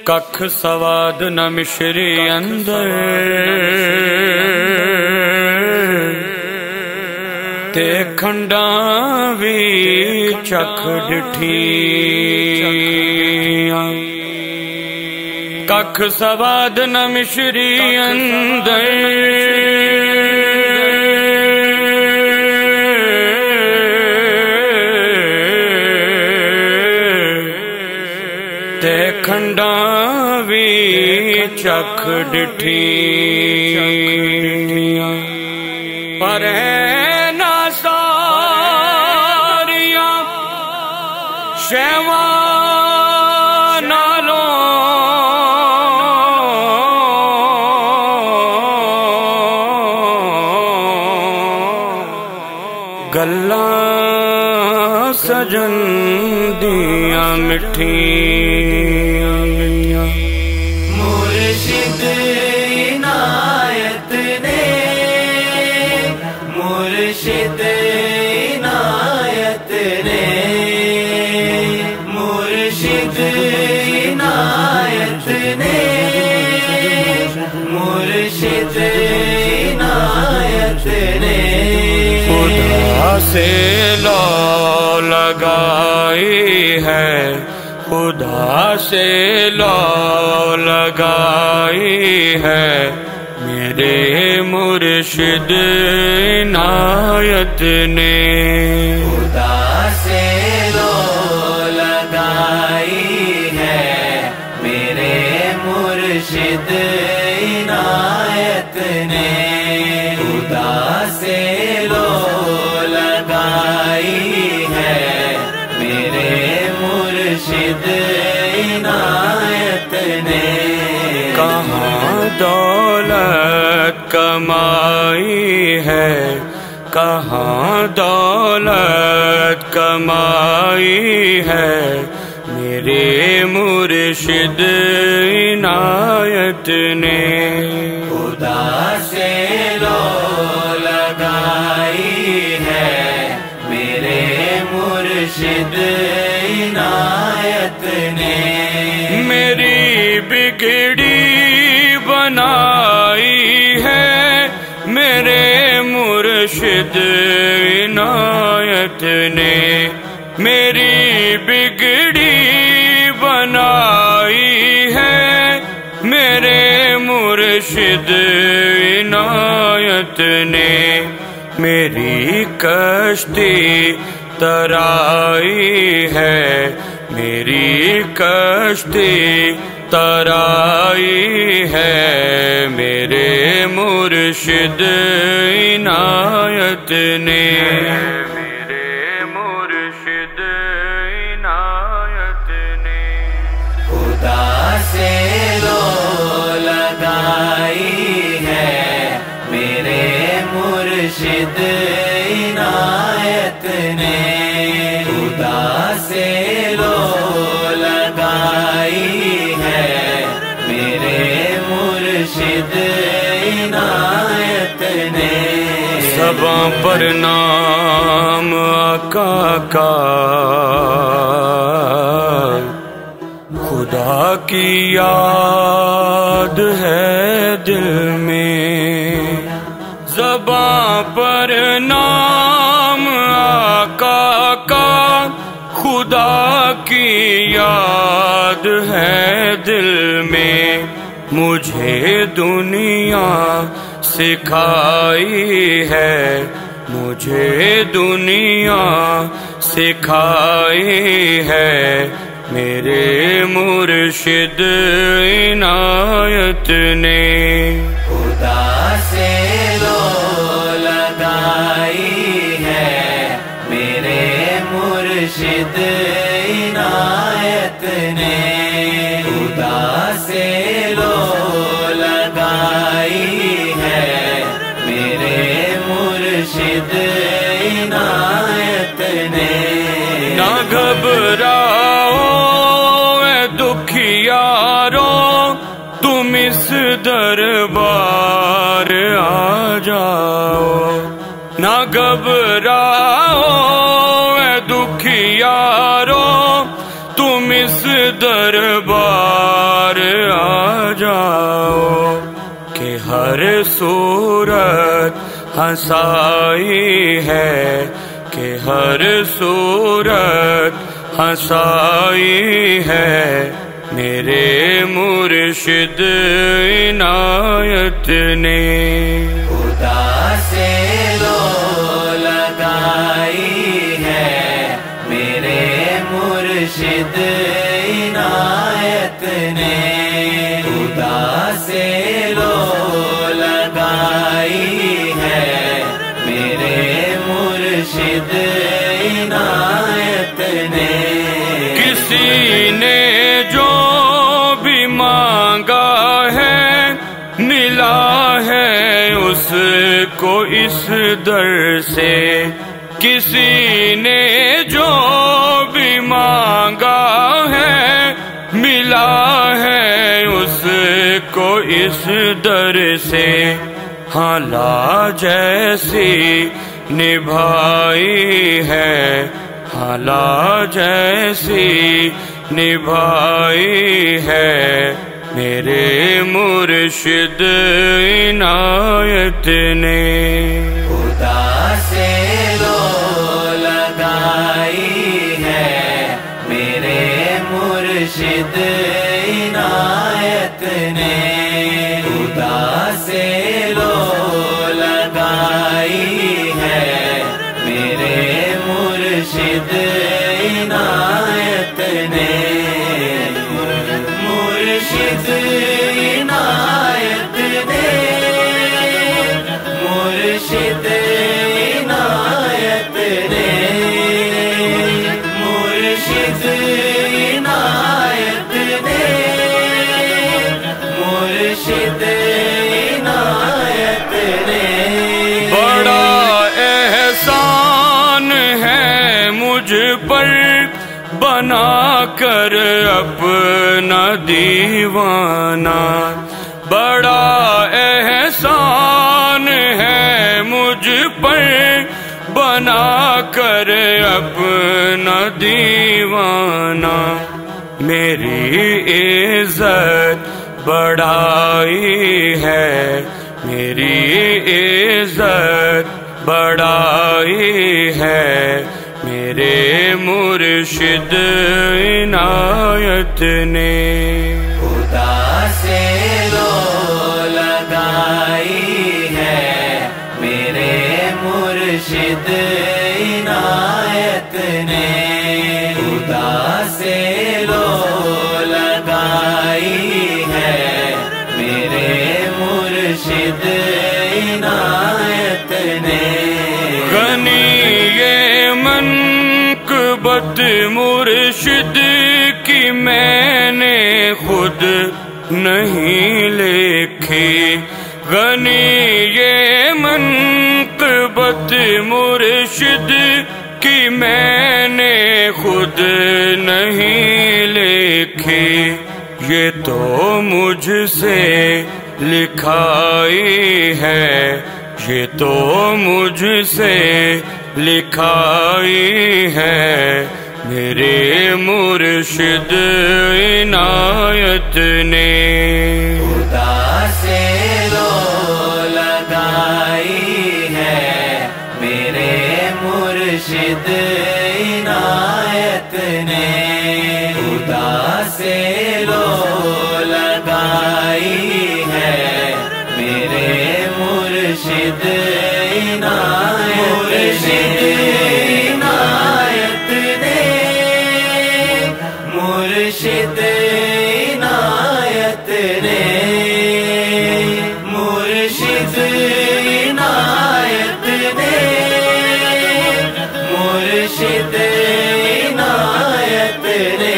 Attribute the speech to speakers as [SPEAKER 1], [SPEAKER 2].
[SPEAKER 1] ککھ سواد نہ مشری اندر تے کھنڈاں وی چکھ ڈٹھیاں ککھ سواد نہ مشری اندر تے کھنڈاں وی چکھ ڈٹھیاں پر ہے نا ساریاں شیواں نالوں گلاں سجن دیاں مٹھیاں
[SPEAKER 2] مرشد عنایت نے مرشد عنایت نے مرشد عنایت نے مرشد عنایت نے
[SPEAKER 1] خدا سے لو لگائی ہے خدا سے لو لگائی ہے میرے مرشد عنایت نے
[SPEAKER 2] خدا سے لو لگائی ہے میرے مرشد عنایت نے خدا سے لو لگائی ہے میرے مرشد عنایت نے
[SPEAKER 1] کہاں دولت کمائی ہے کہاں دولت کمائی ہے میرے مرشد عنایت نے
[SPEAKER 2] خدا سے لو لگائی ہے میرے مرشد عنایت نے
[SPEAKER 1] میری بگڑی بنائی ہے میرے مرشد عنایت نے میری بگڑی بنائی ہے میرے مرشد عنایت نے میری کشتی ترائی ہے میری کشتی ترائی ہے میرے مرشد عنایت نے میرے مرشد عنایت نے
[SPEAKER 2] خدا سے لو لگائی ہے میرے مرشد عنایت نے خدا سے لو لگائی ہے میرے مرشد عنایت نے
[SPEAKER 1] زباں پر نام آقا کا خدا کی یاد ہے دل میں زباں پر نام آقا کا خدا کی یاد ہے دل میں مجھے دنیا سکھائی ہے مجھے دنیا سکھائی ہے میرے مرشد عنایت نے
[SPEAKER 2] خدا سے لو لگائی ہے میرے مرشد عنایت نے خدا سے لو لگائی ہے میرے مرشد عنایت نے
[SPEAKER 1] نہ گھبراؤ اے دکھیارو تم اس دربار آ جاؤ نہ گھبراؤ اے دکھیارو تم اس دربار باہر آ جاؤ کہ ہر صورت ہنسائی ہے، کہ ہر صورت ہنسائی ہے، میرے مرشد عنایت نے
[SPEAKER 2] خدا سے لو لگائی ہے، میرے مرشد عنایت نے خدا سے لو لگائی ہے، میرے مرشد عنایت نے
[SPEAKER 1] کسی نے جو بھی مانگا ہے ملا ہے اس کو اس در سے، کسی نے جو بھی مانگا ہے ملا ہے اس کو اس در سے، ہاں لا جیسی نبھائی ہے، ہاں لا جیسی نبھائی ہے، میرے مرشد عنایت نے
[SPEAKER 2] خدا سے لو لگائی ہے، میرے مرشد عنایت نے خدا سے لو لگائی ہے، میرے مرشد عنایت نے مرشد عنایت نے مرشد عنایت نے مرشد عنایت نے مرشد عنایت نے
[SPEAKER 1] بڑا احسان ہے مجھ پر بنا کر اپنا دیوانہ، بڑا احسان ہے مجھ پر بنا کر اپنا دیوانہ، میری عزت بڑائی ہے، میری عزت بڑائی ہے، میرے مرشد عنایت نے
[SPEAKER 2] خدا سے لو لگائی ہے، میرے مرشد عنایت نے خدا سے لو لگائی ہے، میرے مرشد عنایت نے
[SPEAKER 1] غنی یہ منقبت مرشد کی میں نے خود نہیں لکھی، غنی یہ منقبت مرشد کی میں نے خود نہیں لکھی، یہ تو مجھ سے لکھائی ہے، یہ تو مجھ سے لکھائی ہے، میرے مرشد عنایت نے
[SPEAKER 2] خدا سے لو لگائی ہے، میرے مرشد عنایت نے خدا سے لو لگائی ہے، میرے مرشد مرشد عنایت نے مرشد عنایت نے مرشد عنایت نے مرشد عنایت نے